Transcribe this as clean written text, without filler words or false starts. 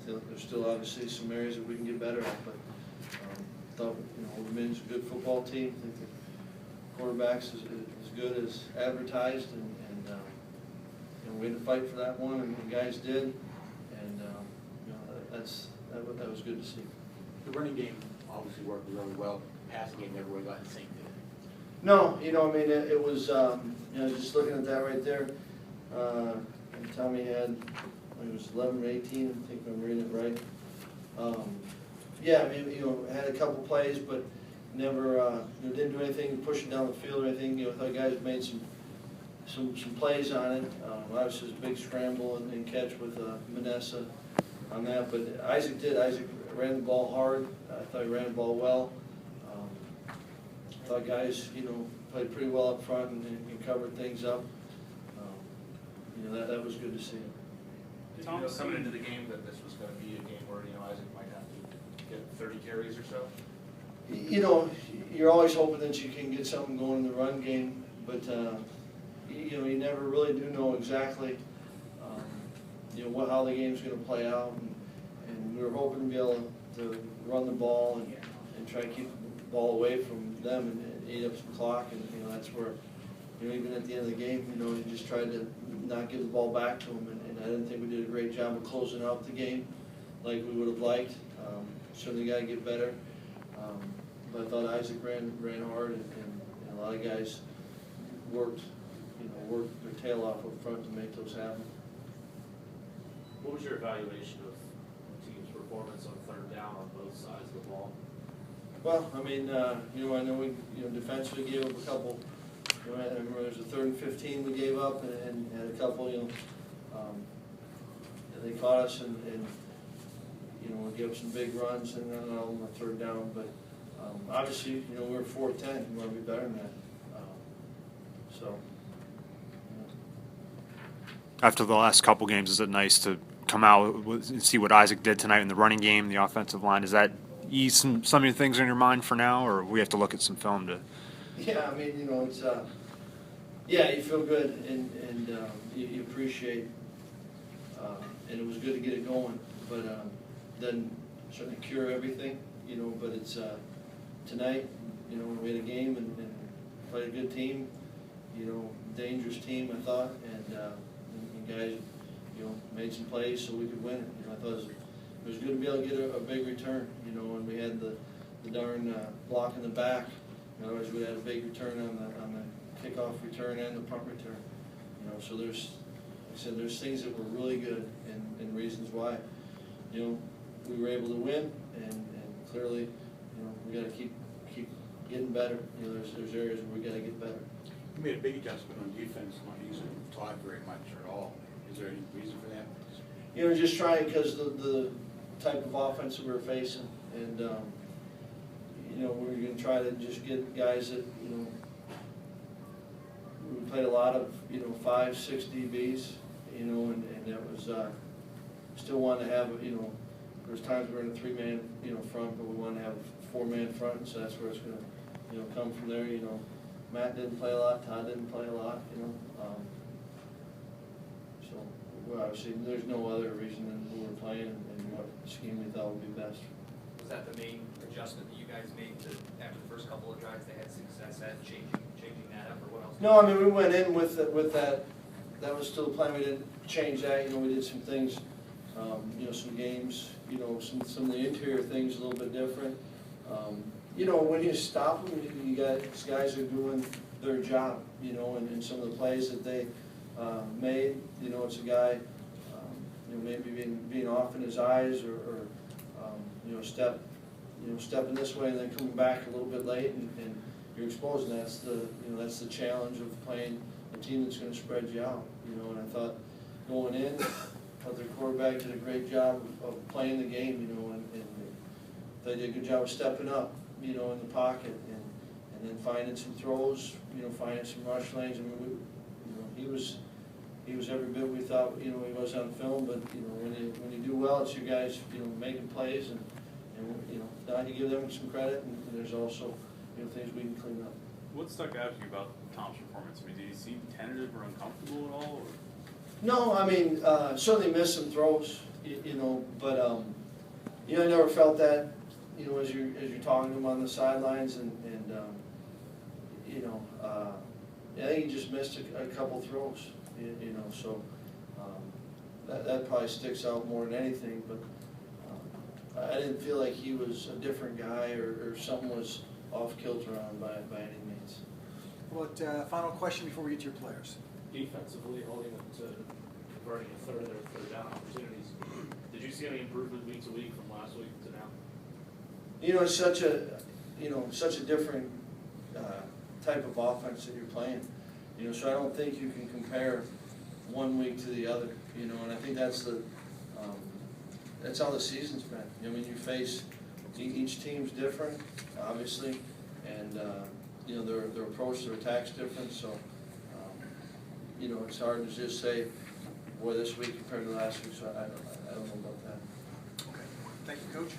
there's still obviously some areas that we can get better at, but thought Women's a good football team. I think the quarterbacks is as good as advertised, and we had to fight for that one, and the guys did, and that was good to see. The running game obviously worked really well. The passing game never really got the same thing. No, I mean, it was, just looking at that right there, Tommy had, it was 11 or 18, I think I'm reading it right. Yeah, I mean, had a couple plays, but never, didn't do anything pushing down the field or anything. I thought guys made some plays on it. Obviously, it was a big scramble and catch with Manessa on that, but Isaac did. Isaac ran the ball hard. I thought he ran the ball well. I thought guys, played pretty well up front and covered things up. That was good to see. Did you know coming into the game that this was going to be a game where Isaac might have to get 30 carries or so? You're always hoping that you can get something going in the run game, but you never really do know exactly how the game's going to play out, and we were hoping to be able to run the ball and try to keep the ball away from them and eat up some clock, and that's where even at the end of the game, you just tried to not give the ball back to them, and I didn't think we did a great job of closing out the game like we would have liked. Certainly got to get better, but I thought Isaac ran hard, and a lot of guys worked their tail off up front to make those happen. What was your evaluation of the team's performance on third down on both sides of the ball? Well, I mean, I know we, defensively gave up a couple. I remember there was a 3rd and 15 we gave up, and had a couple, they caught us, and we gave up some big runs, and then on the 3rd down. But obviously, we were 4-10. We want to be better than that. After the last couple games, is it nice to come out and see what Isaac did tonight in the running game, the offensive line? Does that ease some of your things in your mind for now, or we have to look at some film to? Yeah, I mean, it's you feel good, and you appreciate, and it was good to get it going, but then certainly cure everything, but it's tonight, we had a game and played a good team, dangerous team, I thought, and guys, made some plays so we could win it. I thought it was good to be able to get a big return, and we had the darn block in the back. Otherwise, we'd have a big return on the kickoff return and the punt return. So there's, like I said, there's things that were really good and reasons why, we were able to win, and clearly, we got to keep getting better. There's areas where we got to get better. You made a big adjustment on defense, not using Todd very much at all. Is there any reason for that? Just trying, because the type of offense that we were facing, and we were going to try to just get guys that, we played a lot of, 5, 6 DBs, and that was, still wanted to have, there was times we were in a 3-man, front, but we wanted to have a 4-man front, so that's where it's going to, come from there. Matt didn't play a lot, Todd didn't play a lot, so obviously there's no other reason than who we're playing and what scheme we thought would be best. Was that the main adjustment that you guys made after the first couple of drives they had success at, changing that up, or what else? No, I mean, we went in with that. That was still the plan. We didn't change that. We did some things, some games, some of the interior things a little bit different. When you stop them, these guys are doing their job, and some of the plays that they made, it's a guy, maybe being off in his eyes or stepping this way and then coming back a little bit late, and you're exposed. And that's the challenge of playing a team that's going to spread you out, and I thought going in, I thought their quarterback did a great job of playing the game, and they did a good job of stepping up, in the pocket, and then finding some throws, finding some rush lanes. I mean, he was every bit we thought, he was on film. But when you do well, it's your guys, making plays, and now you give them some credit, and there's also things we can clean up. What stuck out to you about Tom's performance? I mean, did he seem tentative or uncomfortable at all? Or? No, I mean, certainly missed some throws, you know, but, you know, I never felt that, you know, as you're talking to him on the sidelines and you know, I think he just missed a couple throws, you know, so that probably sticks out more than anything, but I didn't feel like he was a different guy or something was off kilter on by any means. Well, final question before we get to your players. Defensively, holding them to converting a third of their third down opportunities. Did you see any improvement week to week from last week to now? You know, it's such a different type of offense that you're playing. You know, so I don't think you can compare one week to the other. You know, and I think that's how the season's been. I mean, you face each team's different, obviously, and you know their approach to attack's different. So you know, it's hard to just say, boy, this week compared to last week. So I don't know about that. Okay. Thank you, Coach.